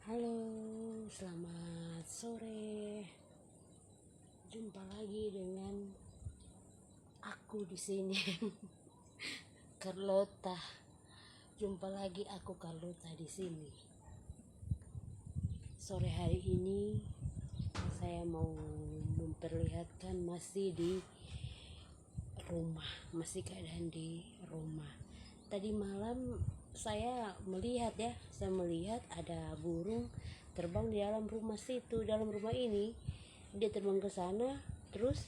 Halo, selamat sore. Jumpa lagi dengan aku di sini, Carlota. Jumpa lagi aku Carlota di sini. Sore hari ini saya mau memperlihatkan masih di rumah, masih keadaan di rumah. Tadi malam saya melihat ada burung terbang di dalam rumah situ, dalam rumah ini. Dia terbang ke sana, terus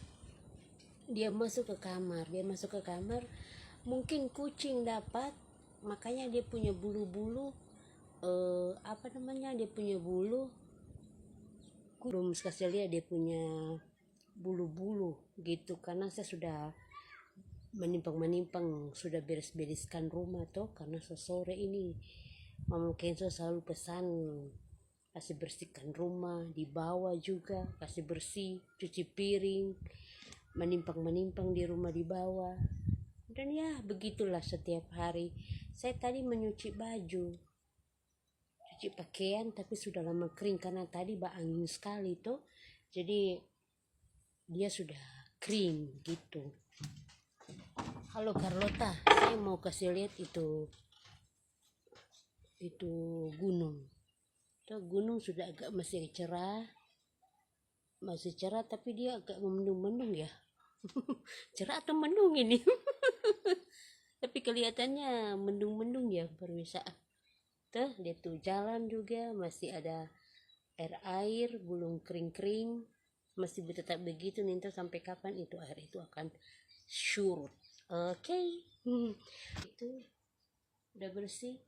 dia masuk ke kamar. Mungkin kucing dapat, makanya dia punya bulu-bulu, dia punya bulu. Belum kasih lihat dia punya bulu-bulu gitu, karena saya sudah menimpang sudah beres-bereskan rumah tuh, karena sore ini Mama Kenzo selalu pesan kasih bersihkan rumah, di bawah juga kasih bersih, cuci piring, menimpang di rumah di bawah. Dan ya begitulah setiap hari. Saya tadi menyuci baju, cuci pakaian, tapi sudah lama kering karena tadi angin sekali tuh, jadi dia sudah kering gitu. Halo Carlota, saya mau kasih lihat itu gunung. Tuh gunung sudah agak masih cerah tapi dia agak mendung-mendung ya. Cerah atau mendung ini? Tapi kelihatannya mendung-mendung ya pemirsa. Tuh dia tuh jalan juga masih ada air belum kering-kering, masih tetap begitu nih. Sampai kapan itu air itu akan surut. Oke. Itu udah bersih.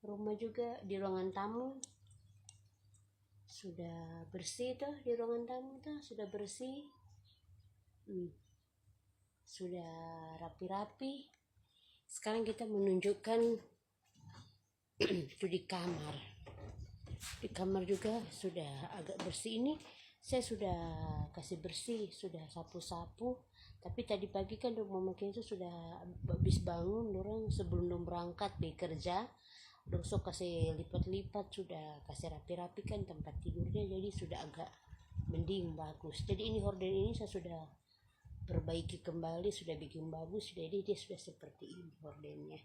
Rumah juga di ruangan tamu sudah bersih tuh, di ruangan tamu tuh sudah bersih. Sudah rapi-rapi. Sekarang kita menunjukkan itu di kamar. Di kamar juga sudah agak bersih. Ini saya sudah kasih bersih, sudah sapu-sapu. Tapi tadi pagi kan Mama Kenzo sudah habis bangun, orang sebelum berangkat bekerja, sok kasih lipat-lipat, sudah kasih rapi-rapi kan tempat tidurnya, jadi sudah agak mending bagus. Jadi ini horden ini saya sudah perbaiki kembali, sudah bikin bagus, jadi dia sudah seperti ini hordennya.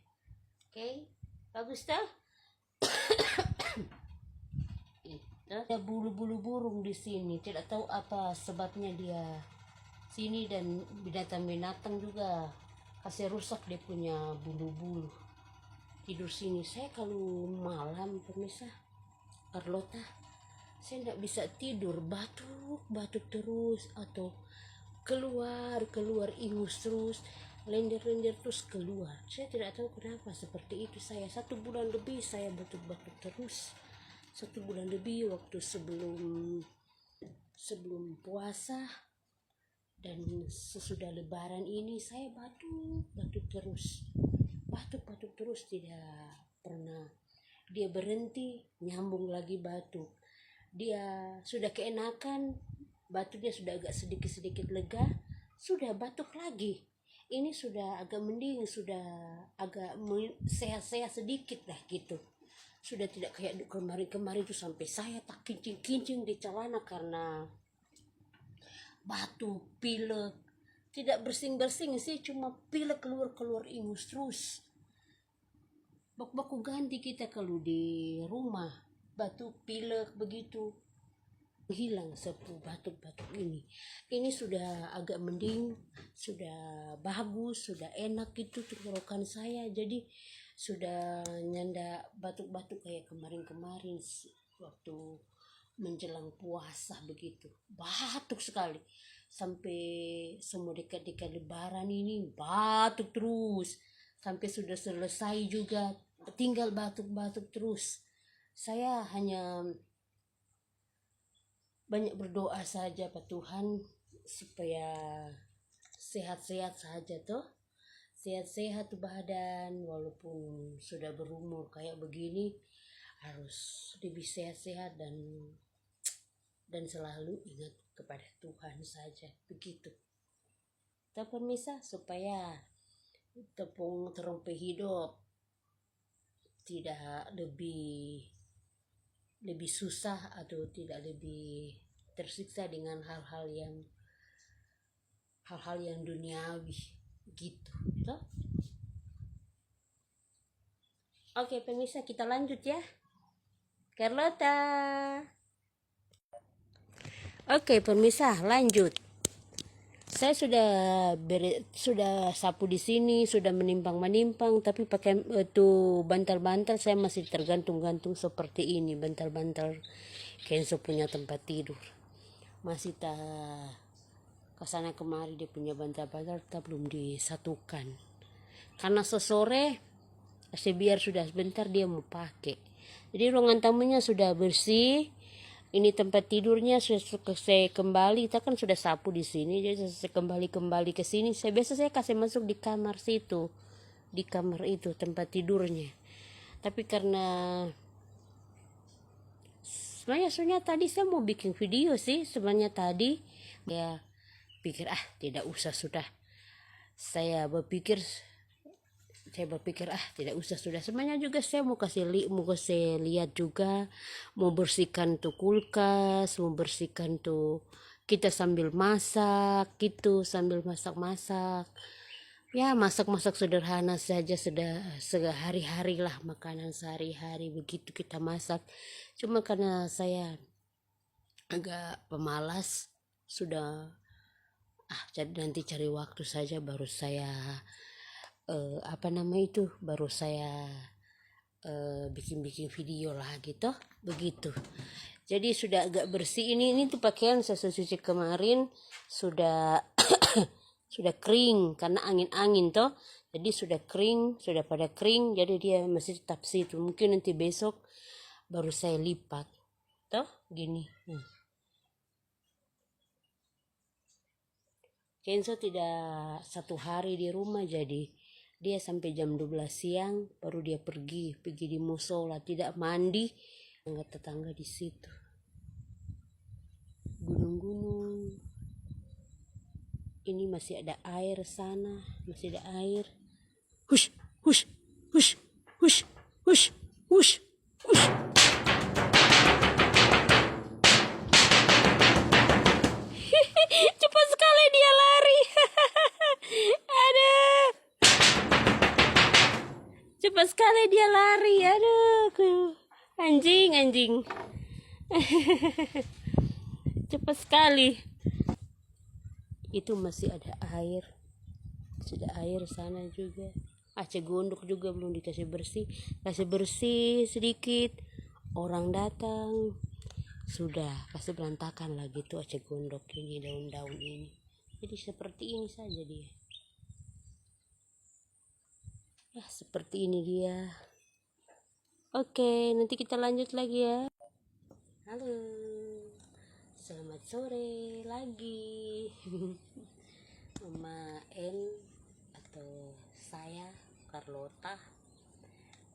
Oke, bagus dah. Ada bulu-bulu burung di sini, tidak tahu apa sebabnya dia sini, dan binatang-binatang juga kasih rusak dia punya bulu-bulu tidur sini. Saya kalau malam pemirsa Carlota, saya tidak bisa tidur, batuk terus, atau keluar ingus terus, lendir terus keluar. Saya tidak tahu kenapa seperti itu. Saya 1 bulan lebih saya batuk terus, 1 bulan lebih waktu sebelum puasa, dan sesudah lebaran ini saya batuk terus, tidak pernah dia berhenti, nyambung lagi batuk. Dia sudah keenakan, batuknya sudah agak sedikit lega, sudah batuk lagi. Ini sudah agak mending, sudah agak sehat-sehat sedikit lah gitu. Sudah tidak kayak kemarin itu sampai saya tak kincing di celana karena batuk, pilek. Tidak bersing sih, cuma pilek keluar ingus terus. Baku ganti kita kalau di rumah, batuk pilek begitu hilang sepu batuk ini. Ini sudah agak mending, sudah bagus, sudah enak gitu tenggorokan saya. Jadi sudah nyanda batuk kayak kemarin waktu menjelang puasa begitu. Batuk sekali. Sampai semua dekat-dekat lebaran ini batuk terus. Sampai sudah selesai juga tinggal batuk terus. Saya hanya banyak berdoa saja Pak Tuhan supaya sehat-sehat saja toh. Sehat-sehat tuh badan, walaupun sudah berumur kayak begini harus lebih sehat-sehat dan selalu ingat kepada Tuhan saja begitu. Kita pemirsa, supaya tepung terumpe hidup tidak lebih lebih susah atau tidak lebih tersiksa dengan hal-hal yang duniawi gitu toh. Oke pemirsa, kita lanjut ya, Carlota. Oke pemirsa, lanjut. Saya sudah sapu di sini, sudah menimpang, tapi pakai itu bantal-bantal saya masih tergantung-gantung seperti ini, bantal-bantal Kenzo punya tempat tidur. Masih tak kesana kemari dia punya bantal-bantal, tak belum disatukan. Karena sesore, biar sudah sebentar dia mau pakai. Jadi ruangan tamunya sudah bersih. Ini tempat tidurnya saya kembali, kita kan sudah sapu di sini, jadi saya kembali ke sini. Saya kasih masuk di kamar situ, di kamar itu tempat tidurnya. Tapi karena sebenarnya tadi saya mau bikin video sih, sebenarnya tadi ya pikir tidak usah sudah. Saya berpikir tidak usah sudah, sebenarnya juga saya mau kasih lihat juga, mau bersihkan tuh kulkas, mau bersihkan tuh kita sambil masak gitu, sambil masak ya, masak sederhana saja, sehari-hari lah, makanan sehari-hari begitu kita masak. Cuma karena saya agak pemalas, sudah jadi nanti cari waktu saja baru saya baru saya bikin video lah gitu begitu. Jadi sudah agak bersih, ini tuh pakaian saya cuci kemarin sudah sudah kering karena angin toh, jadi sudah kering, sudah pada kering, jadi dia masih tetap situ. Mungkin nanti besok baru saya lipat toh gini. Kenzo tidak satu hari di rumah, jadi dia sampai jam 12 siang baru dia pergi di musola, tidak mandi. Tetangga di situ gunung-gunung, ini masih ada air, sana masih ada air. Hush hush hush hush hush hush hush. Cepat sekali dia lari. Aduh, cepat sekali dia lari. Aduh, anjing. Cepat sekali. Itu masih ada air, sudah air sana juga. Aceh gondok juga belum dikasih bersih sedikit, orang datang sudah kasih berantakan lagi tuh aceh gondok ini, daun-daun ini. Jadi seperti ini saja dia ya, seperti ini dia. Oke, nanti kita lanjut lagi ya. Halo, selamat sore lagi. Mama N atau saya Carlota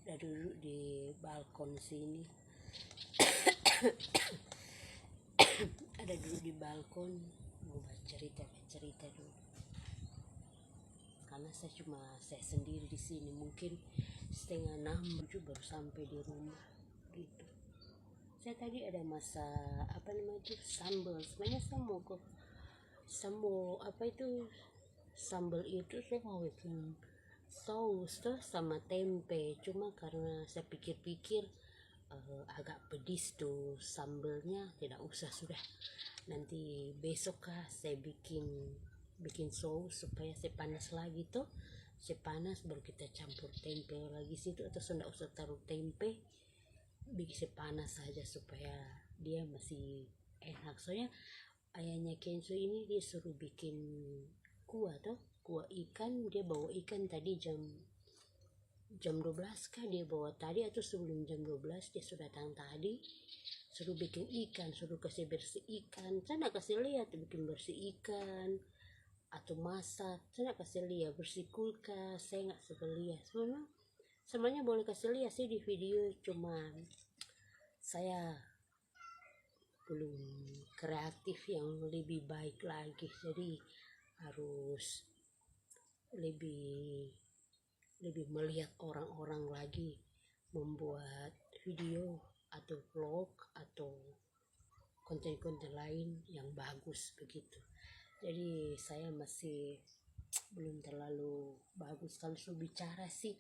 udah duduk di balkon sini. Ada duduk di balkon mau cerita dulu, karena saya sendiri di sini. Mungkin 5:30 baru sampai di rumah gitu. Saya tadi ada sambal. Sebenarnya saya mau sambal itu saya mau bikin saus tuh sama tempe. Cuma karena saya pikir-pikir agak pedis tuh sambalnya, tidak usah sudah. Nanti besok saya bikin saus supaya saya panas lagi tuh. Saya panas baru kita campur tempe lagi situ, atau tidak usah taruh tempe, bikin panas saja supaya dia masih enak. Soalnya ayahnya Kenzo ini dia suruh bikin kuah ikan. Dia bawa ikan tadi jam 12 dia bawa tadi, atau sebelum jam 12 dia sudah datang tadi, suruh bikin ikan, suruh kasih bersih ikan. Saya nak kasih lihat bikin bersih ikan atau masak, saya nak kasih lihat bersih kulkas, saya nggak suka lihat. Sebenarnya boleh kasih lihat sih di video, cuma saya belum kreatif yang lebih baik lagi, jadi harus lebih melihat orang-orang lagi membuat video atau vlog atau konten-konten lain yang bagus begitu. Jadi saya masih belum terlalu bagus. Kalau sudah bicara sih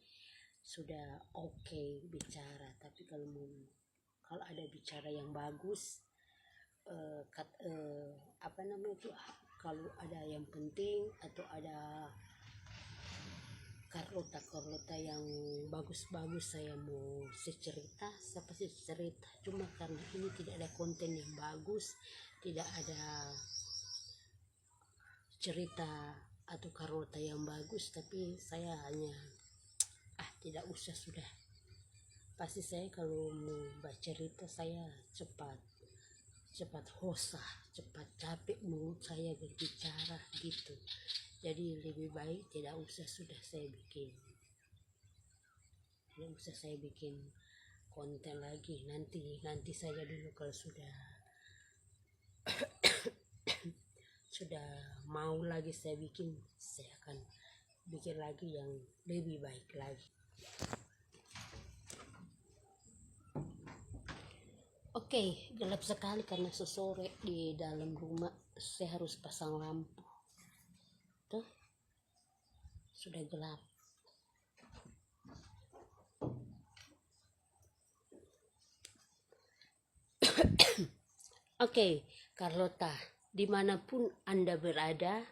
sudah oke bicara, tapi kalau ada bicara yang bagus, apa namanya itu, kalau ada yang penting atau ada Carlota yang bagus-bagus, saya mau cerita, saya pasti cerita. Cuma karena ini tidak ada konten yang bagus, tidak ada cerita atau Carlota yang bagus, tapi saya hanya tidak usah sudah. Pasti saya kalau mau baca cerita saya cepat hosah, cepat capek mulut saya berbicara gitu. Jadi lebih baik tidak usah saya bikin konten lagi. Nanti saja dulu kalau sudah mau lagi saya akan bikin lagi yang lebih baik lagi. Oke, gelap sekali karena sesore di dalam rumah. Saya harus pasang lampu. Tuh, sudah gelap. Oke, Carlota, dimanapun Anda berada,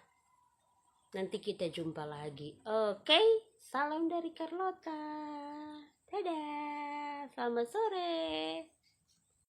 nanti kita jumpa lagi. Oke, salam dari Carlota. Dadah, selamat sore.